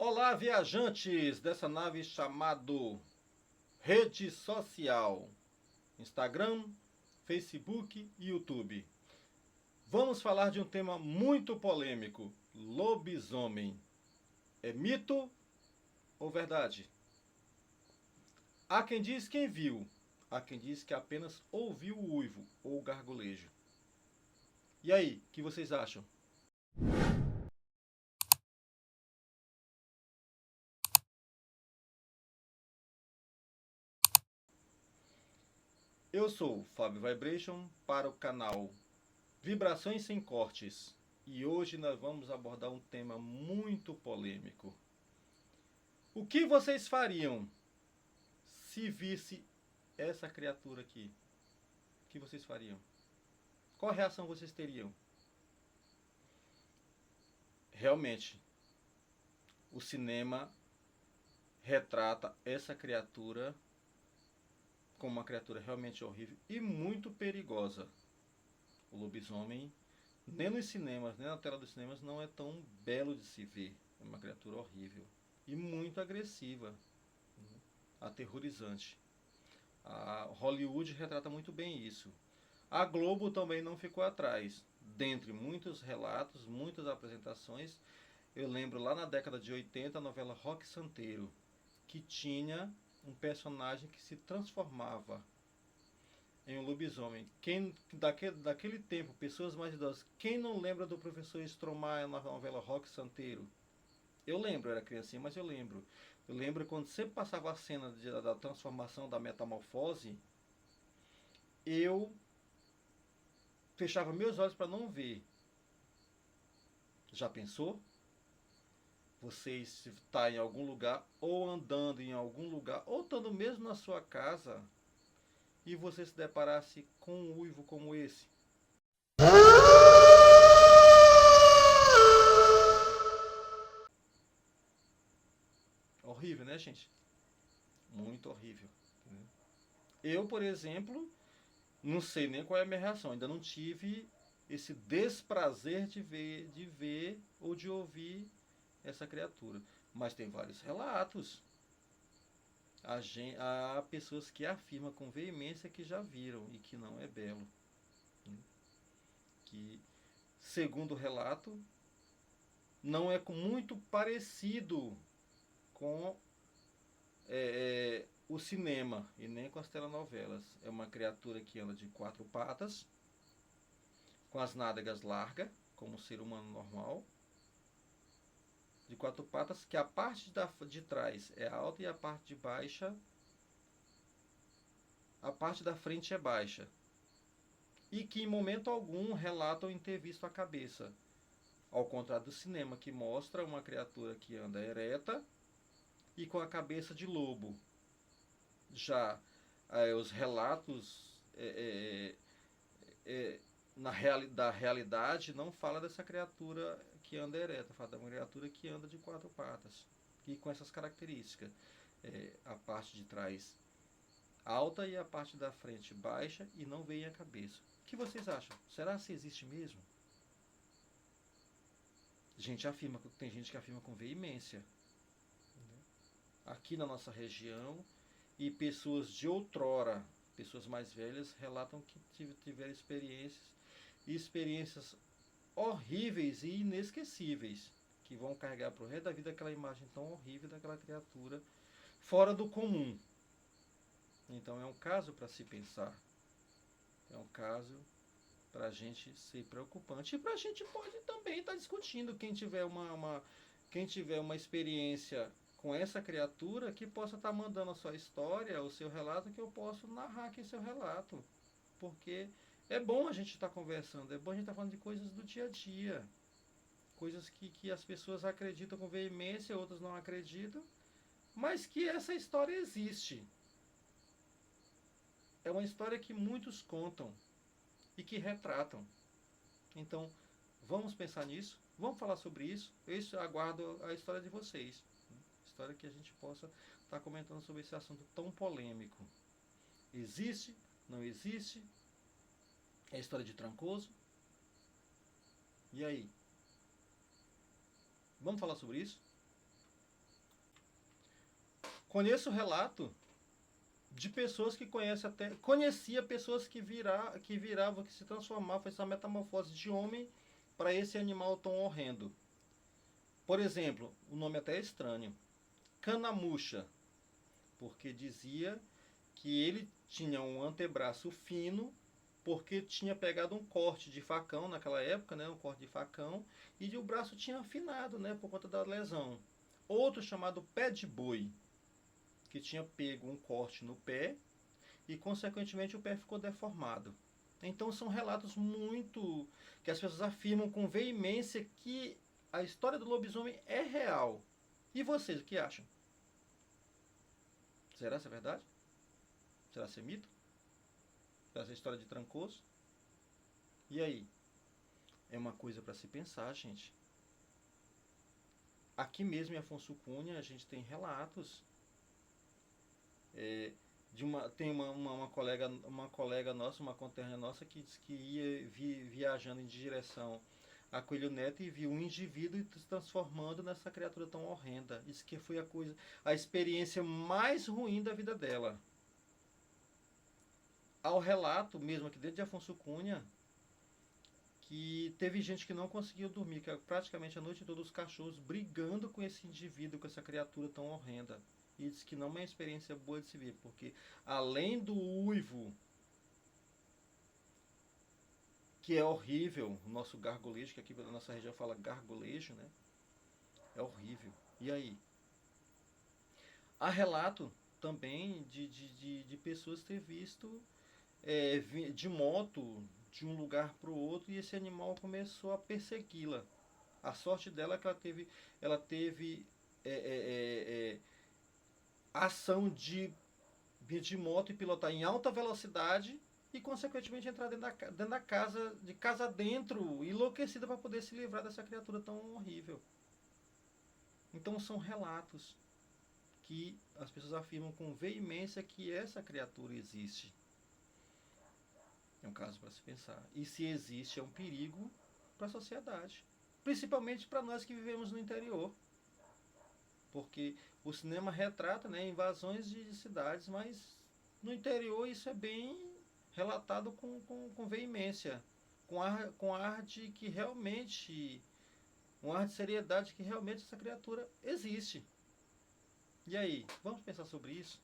Olá, viajantes dessa nave chamado rede social, Instagram, Facebook e YouTube. Vamos falar de um tema muito polêmico: lobisomem. É mito ou verdade? Há quem diz quem viu, há quem diz que apenas ouviu o uivo ou o gargulejo. E aí, o que vocês acham? Eu sou o Fábio Vibration para o canal Vibrações Sem Cortes e hoje nós vamos abordar um tema muito polêmico. O que vocês fariam se visse essa criatura aqui? O que vocês fariam? Qual reação vocês teriam? Realmente, o cinema retrata essa criatura como uma criatura realmente horrível e muito perigosa. O lobisomem, nem nos cinemas, nem na tela dos cinemas, não é tão belo de se ver. É uma criatura horrível e muito agressiva, aterrorizante. A Hollywood retrata muito bem isso. A Globo também não ficou atrás. Dentre muitos relatos, muitas apresentações, eu lembro lá na década de 80 a novela Roque Santeiro, que tinha um personagem que se transformava em um lobisomem. Daquele tempo, pessoas mais idosas, quem não lembra do professor Stromae na novela Roque Santeiro? Eu lembro, eu era criancinha, mas eu lembro. Eu lembro quando sempre passava a cena da transformação, da metamorfose, eu fechava meus olhos para não ver. Já pensou? Você está em algum lugar, ou andando em algum lugar, ou estando mesmo na sua casa, e você se deparasse com um uivo como esse? Horrível, né, gente? Muito horrível. Eu, por exemplo, não sei nem qual é a minha reação. Ainda não tive esse desprazer de ver ou de ouvir essa criatura. Mas tem vários relatos. Há pessoas que afirmam com veemência que já viram e que não é belo. Que, segundo o relato, não é muito parecido com o cinema e nem com as telenovelas. É uma criatura que anda de quatro patas, com as nádegas largas, como um ser humano normal, de quatro patas, que a parte de trás é alta e a parte de baixa, a parte da frente é baixa. E que em momento algum relatam em ter visto a cabeça. Ao contrário do cinema, que mostra uma criatura que anda ereta e com a cabeça de lobo. Já os relatos da realidade não fala dessa criatura que anda ereta, fala de uma criatura que anda de quatro patas e com essas características. A parte de trás alta e a parte da frente baixa e não vem a cabeça. O que vocês acham? Será que existe mesmo? Tem gente que afirma com veemência. Aqui na nossa região, e pessoas de outrora, pessoas mais velhas, relatam que tiveram experiências horríveis e inesquecíveis, que vão carregar para o resto da vida aquela imagem tão horrível daquela criatura fora do comum. Então é um caso para se pensar, é um caso para a gente ser preocupante e para a gente pode também estar discutindo quem tiver uma experiência com essa criatura, que possa estar mandando a sua história, o seu relato, que eu posso narrar aqui seu relato. Porque é bom a gente estar conversando, é bom a gente estar falando de coisas do dia a dia. Coisas que as pessoas acreditam com veemência, outras não acreditam, mas que essa história existe. É uma história que muitos contam e que retratam. Então, vamos pensar nisso, vamos falar sobre isso. Eu aguardo a história de vocês. História que a gente possa estar comentando sobre esse assunto tão polêmico. Existe? Não existe? É história de Trancoso? E aí? Vamos falar sobre isso? Conheço relato de pessoas que conhecia pessoas que viravam, que se transformavam, essa metamorfose de homem para esse animal tão horrendo. Por exemplo, o nome até é estranho, Canamuxa, porque dizia que ele tinha um antebraço fino, porque tinha pegado um corte de facão naquela época, né, um corte de facão, e o braço tinha afinado, né, por conta da lesão. Outro chamado pé de boi, que tinha pego um corte no pé e consequentemente o pé ficou deformado. Então são relatos muito que as pessoas afirmam com veemência que a história do lobisomem é real. E vocês, o que acham? Será ser verdade? Será ser mito? Será ser história de Trancoso? E aí? É uma coisa para se pensar, gente. Aqui mesmo em Afonso Cunha a gente tem relatos tem uma colega nossa, uma conterrânea nossa, que disse que ia viajando em direção a Coelho Neto e viu um indivíduo se transformando nessa criatura tão horrenda. Disse que foi a experiência mais ruim da vida dela. Ao relato, mesmo aqui dentro de Afonso Cunha, que teve gente que não conseguiu dormir, que praticamente a noite toda os cachorros brigando com esse indivíduo, com essa criatura tão horrenda. E diz que não é uma experiência boa de se ver, porque além do uivo, que é horrível, o nosso gargolejo, que aqui na nossa região fala gargolejo, né? É horrível. E aí? Há relato também de pessoas ter visto de moto de um lugar para o outro e esse animal começou a persegui-la. A sorte dela é que ela teve ação de moto e pilotar em alta velocidade e consequentemente entrar dentro da casa, de casa dentro, enlouquecida para poder se livrar dessa criatura tão horrível. Então são relatos que as pessoas afirmam com veemência que essa criatura existe. É um caso para se pensar. E se existe, é um perigo para a sociedade. Principalmente para nós que vivemos no interior. Porque o cinema retrata, né, invasões de cidades, mas no interior isso é bem relatado com veemência. Com ar de que realmente. Um ar de seriedade que realmente essa criatura existe. E aí, vamos pensar sobre isso?